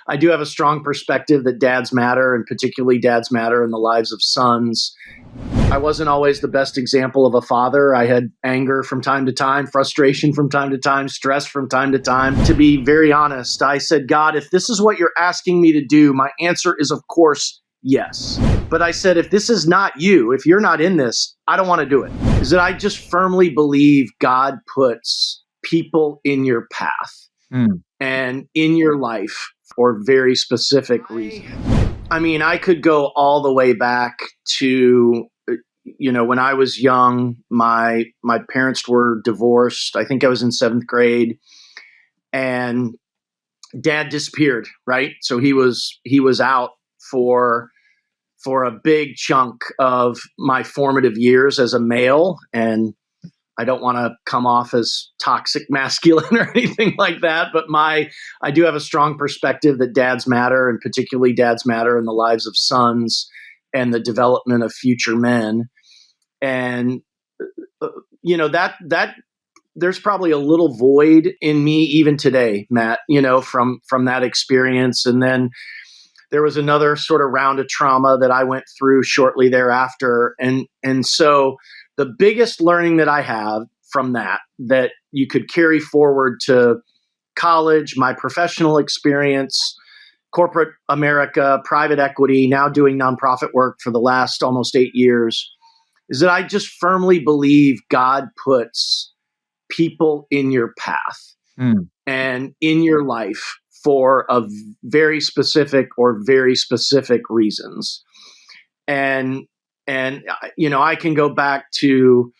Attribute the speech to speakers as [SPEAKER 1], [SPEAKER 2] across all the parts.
[SPEAKER 1] I do have a strong perspective that dads matter, and particularly dads matter in the lives of sons. I wasn't always the best example of a father. I had anger from time to time, frustration from time to time, stress from time to time. To be very honest, I said, God, if this is what you're asking me to do, my answer is, of course, yes. But I said, if this is not you, if you're not in this, I don't want to do it. Is that I just firmly believe God puts people in your path and in your life for very specific reasons. I mean, I could go all the way back to, when I was young, my parents were divorced. I think I was in 7th grade, and dad disappeared, right? So he was out for a big chunk of my formative years as a male. And I don't want to come off as toxic masculine or anything like that, but I do have a strong perspective that dads matter, and particularly dads matter in the lives of sons and the development of future men. And, that there's probably a little void in me even today, Matt, from that experience. And then there was another sort of round of trauma that I went through shortly thereafter. And so the biggest learning that I have from that you could carry forward to college, my professional experience, corporate America, private equity, now doing nonprofit work for the last almost 8 years, is that I just firmly believe God puts people in your path and in your life for a very specific reasons. And I can go back to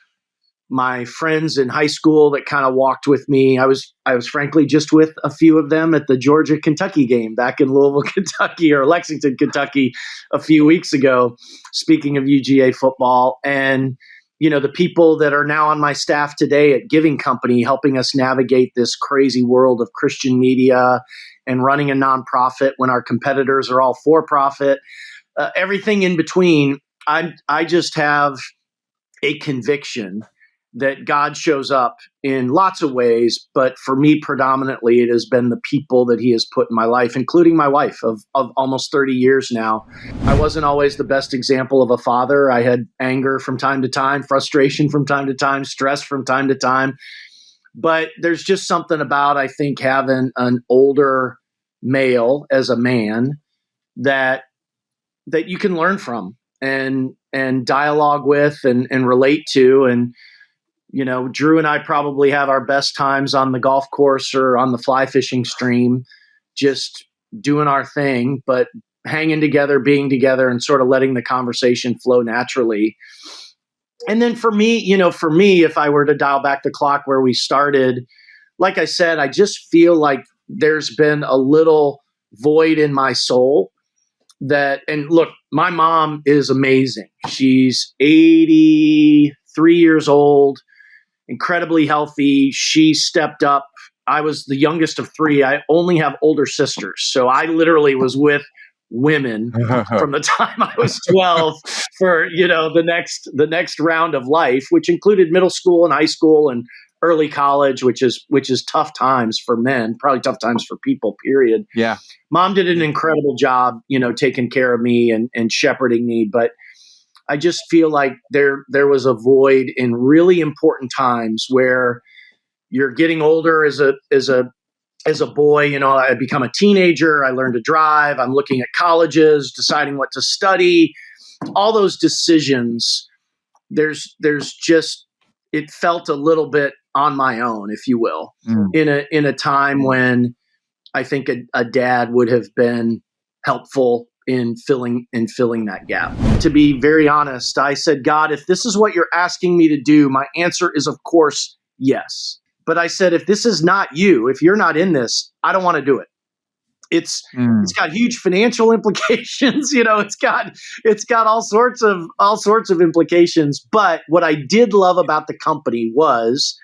[SPEAKER 1] my friends in high school that kind of walked with me. I was frankly just with a few of them at the Georgia-Kentucky game back in Louisville, Kentucky, or Lexington, Kentucky a few weeks ago, speaking of UGA football. And, the people that are now on my staff today at Giving Company, helping us navigate this crazy world of Christian media and running a nonprofit when our competitors are all for profit, everything in between. I just have a conviction that God shows up in lots of ways, but for me, predominantly, it has been the people that he has put in my life, including my wife of almost 30 years now. I wasn't always the best example of a father. I had anger from time to time, frustration from time to time, stress from time to time. But there's just something about, I think, having an older male as a man that you can learn from and dialogue with and relate to. And, Drew and I probably have our best times on the golf course or on the fly fishing stream, just doing our thing, but hanging together, being together, and sort of letting the conversation flow naturally. And then for me, if I were to dial back the clock where we started, like I said, I just feel like there's been a little void in my soul and look, my mom is amazing. She's 83 years old, incredibly healthy. She stepped up. I was the youngest of 3. I only have older sisters. So I literally was with women from the time I was 12 for, the next round of life, which included middle school and high school and early college, which is tough times for men, probably tough times for people, period.
[SPEAKER 2] Yeah.
[SPEAKER 1] Mom did an incredible job, taking care of me and shepherding me. But I just feel like there was a void in really important times where you're getting older as a boy. I become a teenager. I learn to drive. I'm looking at colleges, deciding what to study, all those decisions. There's just, it felt a little bit on my own, if you will, in a time when I think a dad would have been helpful in filling that gap. To be very honest, I said, God, if this is what you're asking me to do, my answer is, of course, yes. But I said, if this is not you, if you're not in this, I don't want to do it. It's got huge financial implications. It's got all sorts of implications. But what I did love about the company was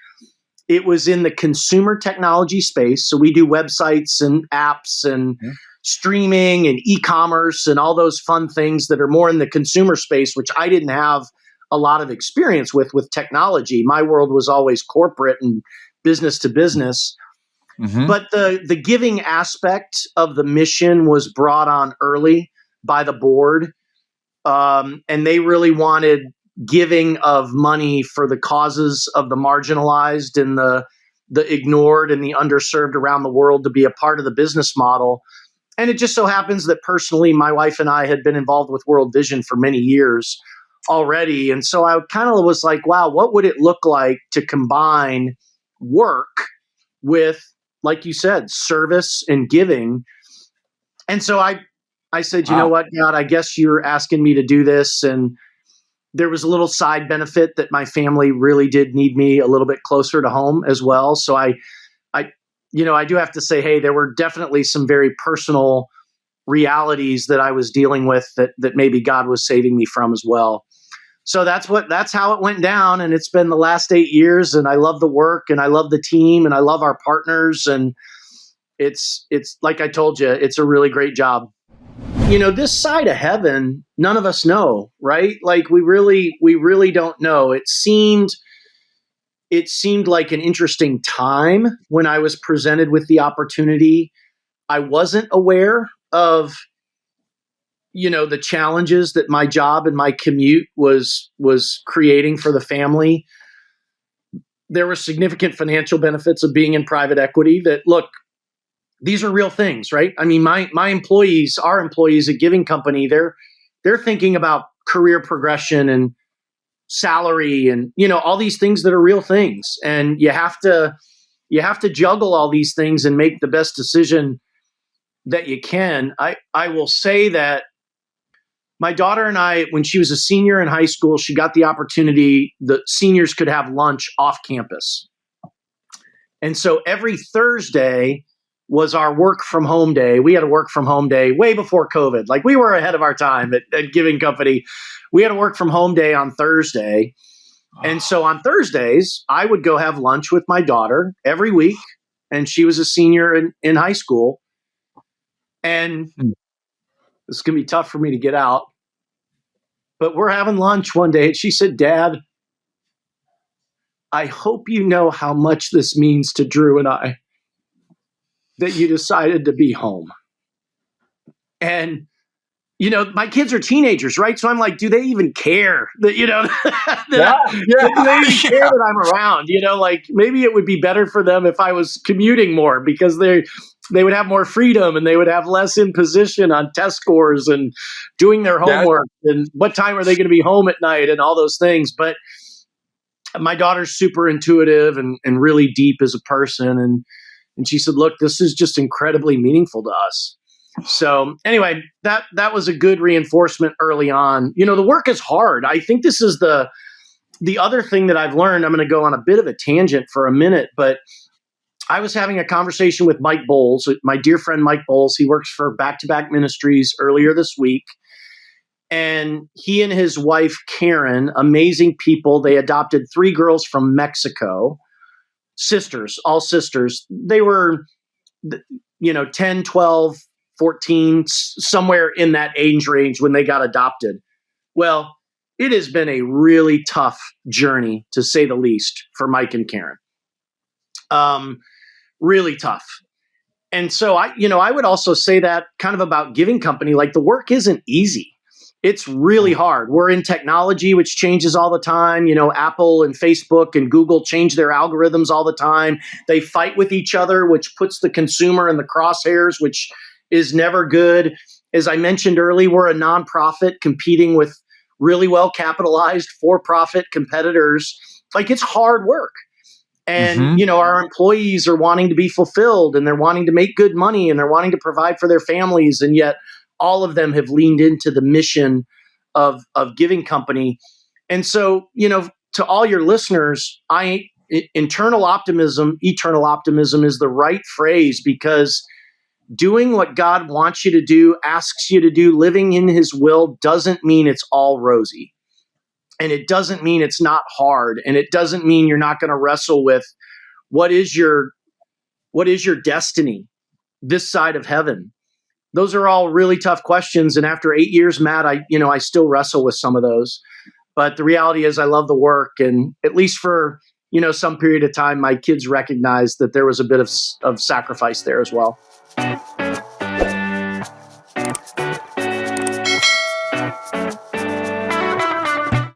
[SPEAKER 1] it was in the consumer technology space. So we do websites and apps and streaming and e-commerce and all those fun things that are more in the consumer space, which I didn't have a lot of experience with technology. My world was always corporate and business to business.
[SPEAKER 2] Mm-hmm.
[SPEAKER 1] But the giving aspect of the mission was brought on early by the board. And they really wanted giving of money for the causes of the marginalized and the ignored and the underserved around the world to be a part of the business model. And it just so happens that personally, my wife and I had been involved with World Vision for many years already. And so I kind of was like, wow, what would it look like to combine work with, like you said, service and giving? And so I said, you know what, God, I guess you're asking me to do this. And there was a little side benefit that my family really did need me a little bit closer to home as well. So I do have to say, hey, there were definitely some very personal realities that I was dealing with that maybe God was saving me from as well. So that's how it went down. And it's been the last 8 years, and I love the work and I love the team and I love our partners. And it's like I told you, it's a really great job. This side of heaven, none of us know, right? Like we really don't know. It seemed like an interesting time when I was presented with the opportunity. I wasn't aware of, the challenges that my job and my commute was creating for the family. There were significant financial benefits of being in private equity that, look, these are real things, right? I mean, my employees, our employees at Giving Company, they're thinking about career progression and salary and, all these things that are real things. And you have to juggle all these things and make the best decision that you can. I will say that my daughter and I, when she was a senior in high school, she got the opportunity, the seniors could have lunch off campus. And so every Thursday was our work from home day. We had a work from home day way before COVID. Like we were ahead of our time at Giving Company. We had a work from home day on Thursday. And so on Thursdays, I would go have lunch with my daughter every week. And she was a senior in high school. And it's going to be tough for me to get out. But we're having lunch one day, and she said, Dad, I hope you know how much this means to Drew and I that you decided to be home. And, my kids are teenagers, right? So I'm like, do they even care that, do they even care that I'm around? Like maybe it would be better for them if I was commuting more, because they would have more freedom and they would have less imposition on test scores and doing their homework and what time are they going to be home at night and all those things. But my daughter's super intuitive and really deep as a person. And she said, look, this is just incredibly meaningful to us. So anyway, that was a good reinforcement early on. The work is hard. I think this is the other thing that I've learned. I'm going to go on a bit of a tangent for a minute, but I was having a conversation with Mike Bowles, my dear friend Mike Bowles. He works for Back to Back Ministries earlier this week. And he and his wife, Karen, amazing people. They adopted 3 girls from Mexico, sisters, all sisters. They were, 10, 12, 14, somewhere in that age range when they got adopted. Well, it has been a really tough journey, to say the least, for Mike and Karen. Really tough. And so I would also say that kind of about Giving Company, like the work isn't easy. It's really hard. We're in technology, which changes all the time. Apple and Facebook and Google change their algorithms all the time. They fight with each other, which puts the consumer in the crosshairs, which is never good. As I mentioned earlier, we're a nonprofit competing with really well capitalized for-profit competitors. Like it's hard work. And, our employees are wanting to be fulfilled and they're wanting to make good money and they're wanting to provide for their families. And yet all of them have leaned into the mission of Giving Company. And so, to all your listeners, eternal optimism is the right phrase, because doing what God wants you to do, asks you to do, living in his will doesn't mean it's all rosy. And it doesn't mean it's not hard. And it doesn't mean you're not going to wrestle with what is your destiny this side of heaven. Those are all really tough questions. And after 8 years, Matt, I still wrestle with some of those. But the reality is I love the work. And at least for some period of time, my kids recognized that there was a bit of sacrifice there as well.